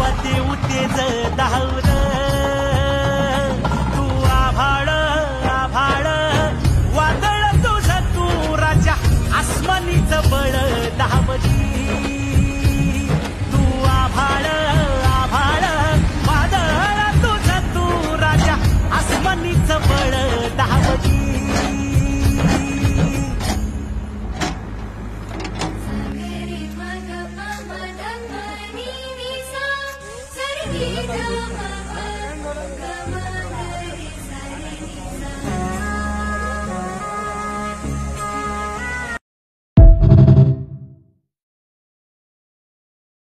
देवा देऊ तेज धावर तू आभाळ आभाळ वादळ तुझं तू राजा आसमानीच बळ दावली तू आभाळ आभाळ वादळ तुझं तू राजा आसमानीच बळ दावली Ram